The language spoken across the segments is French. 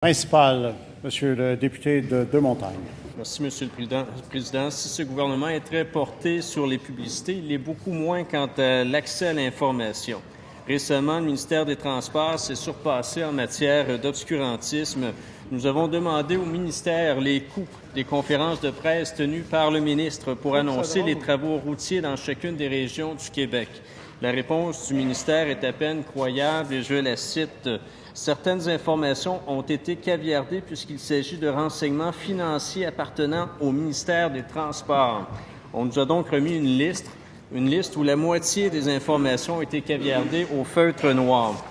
Principal, Monsieur le député de Deux-Montagnes. Merci, Monsieur le Président. Si ce gouvernement est très porté sur les publicités, il l'est beaucoup moins quant à l'accès à l'information. Récemment, le ministère des Transports s'est surpassé en matière d'obscurantisme. Nous avons demandé au ministère les coûts des conférences de presse tenues par le ministre pour annoncer les travaux routiers dans chacune des régions du Québec. La réponse du ministère est à peine croyable et je la cite. Certaines informations ont été caviardées puisqu'il s'agit de renseignements financiers appartenant au ministère des Transports. On nous a donc remis une liste où la moitié des informations ont été caviardées au feutre noir.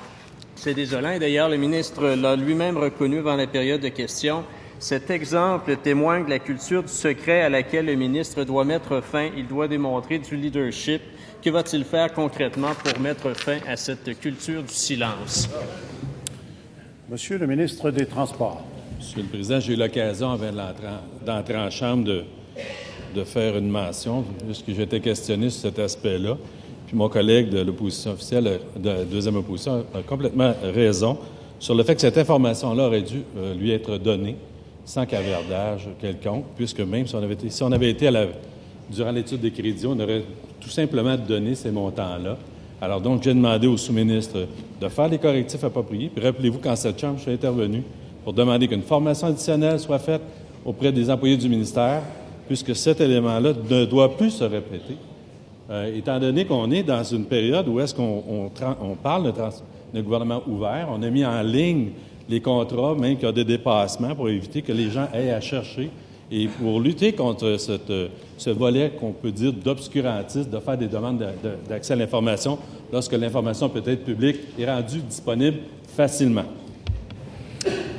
C'est désolant et d'ailleurs le ministre l'a lui-même reconnu avant la période de questions. Cet exemple témoigne de la culture du secret à laquelle le ministre doit mettre fin. Il doit démontrer du leadership. Que va-t-il faire concrètement pour mettre fin à cette culture du silence? Monsieur le ministre des Transports. Monsieur le Président, j'ai eu l'occasion, avant d'entrer en Chambre, de faire une mention, puisque j'étais questionné sur cet aspect-là. Puis mon collègue de l'opposition officielle, de la deuxième opposition, a complètement raison sur le fait que cette information-là aurait dû lui être donnée sans caviardage quelconque, puisque même si on avait été durant l'étude des crédits, on aurait tout simplement donné ces montants-là. Alors donc, j'ai demandé au sous-ministre de faire les correctifs appropriés. Puis rappelez-vous qu'en cette Chambre, je suis intervenu pour demander qu'une formation additionnelle soit faite auprès des employés du ministère, puisque cet élément-là ne doit plus se répéter, étant donné qu'on est dans une période où est-ce qu'on parle de gouvernement ouvert. On a mis en ligne les contrats, même qu'il y a des dépassements, pour éviter que les gens aient à chercher. Et pour lutter contre ce volet qu'on peut dire d'obscurantisme, de faire des demandes d'accès à l'information lorsque l'information peut être publique et rendue disponible facilement.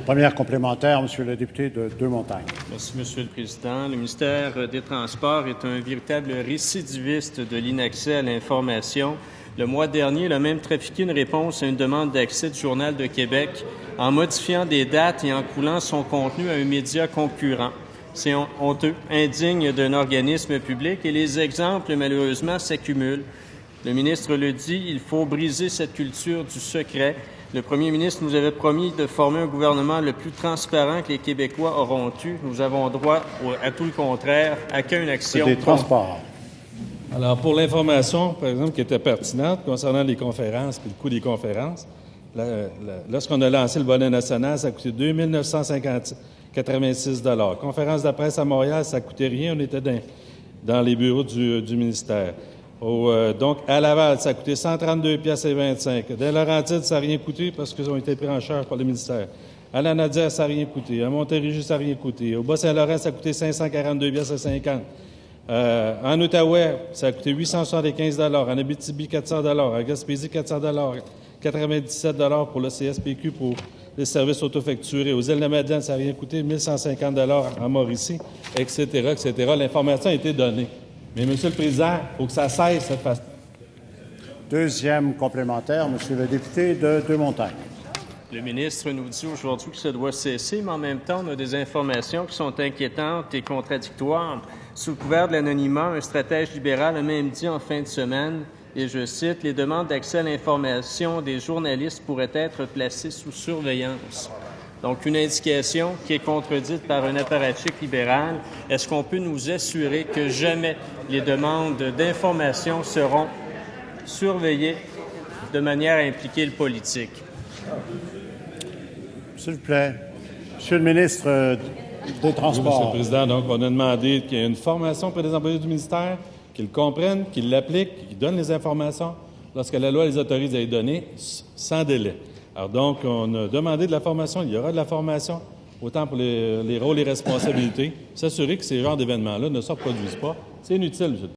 Première complémentaire, Monsieur le député de Deux-Montagnes. Merci, Monsieur le Président. Le ministère des Transports est un véritable récidiviste de l'inaccès à l'information. Le mois dernier, il a même trafiqué une réponse à une demande d'accès du Journal de Québec en modifiant des dates et en coulant son contenu à un média concurrent. C'est honteux, indigne d'un organisme public et les exemples, malheureusement, s'accumulent. Le ministre le dit, il faut briser cette culture du secret. Le premier ministre nous avait promis de former un gouvernement le plus transparent que les Québécois auront eu. Nous avons droit à tout le contraire, à qu'une action. Des transports. Alors, pour l'information, par exemple, qui était pertinente concernant les conférences et le coût des conférences, lorsqu'on a lancé le volet national, ça a coûté 2 986 $. Conférence de la presse à Montréal, ça ne coûtait rien. On était dans les bureaux du ministère. Donc, à Laval, ça a coûté 132,25 $. Dans Laurentides, ça n'a rien coûté parce qu'ils ont été pris en charge par le ministère. À la Nadière, ça n'a rien coûté. À Montérégie, ça n'a rien coûté. Au Bas-Saint-Laurent, ça a coûté 542,50 $. En Outaouais, ça a coûté 875 $. En Abitibi, 400 $. À Gaspésie, 400 $. 97 $ pour le CSPQ pour les services auto-facturés. Aux Îles-de-la-Madeleine, ça n'a rien coûté, 1 150 $ en Mauricie, etc., etc. L'information a été donnée. Mais, Monsieur le Président, il faut que ça cesse cette façon. Deuxième complémentaire, Monsieur le député de Deux-Montagnes. Le ministre nous dit aujourd'hui que ça doit cesser, mais en même temps, on a des informations qui sont inquiétantes et contradictoires. Sous le couvert de l'anonymat, un stratège libéral a même dit en fin de semaine, et je cite, « Les demandes d'accès à l'information des journalistes pourraient être placées sous surveillance ». Donc, une indication qui est contredite par un apparatchik libéral. Est-ce qu'on peut nous assurer que jamais les demandes d'information seront surveillées de manière à impliquer le politique? S'il vous plaît. Monsieur le ministre des Transports. Oui, Monsieur le Président, donc on a demandé qu'il y ait une formation auprès des employés du ministère, qu'ils comprennent, qu'ils l'appliquent, qu'ils donnent les informations lorsque la loi les autorise à les donner sans délai. Alors donc, on a demandé de la formation, il y aura de la formation, autant pour les rôles et responsabilités, s'assurer que ces genres d'événements-là ne se reproduisent pas. C'est inutile, Monsieur le Président.